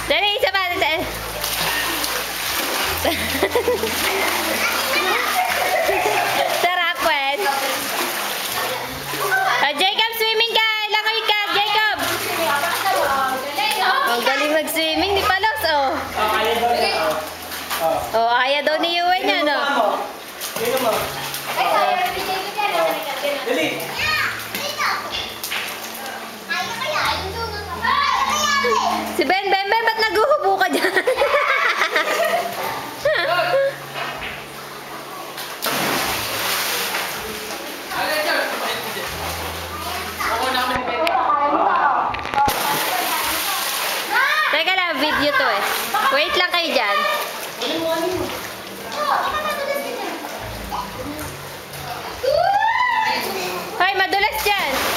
Dali, isa pa. Sarap, Wes. Jacob, swimming ka. Langoy ka, Jacob. Ang galing mag-swimming ni Palos, oh. Oh, kaya daw ni Yuen yan, oh. Dali. Si Ben, ba't naguhubo ka dyan? Teka lang, video to eh. Wait lang kayo dyan. Hoy, madulas dyan.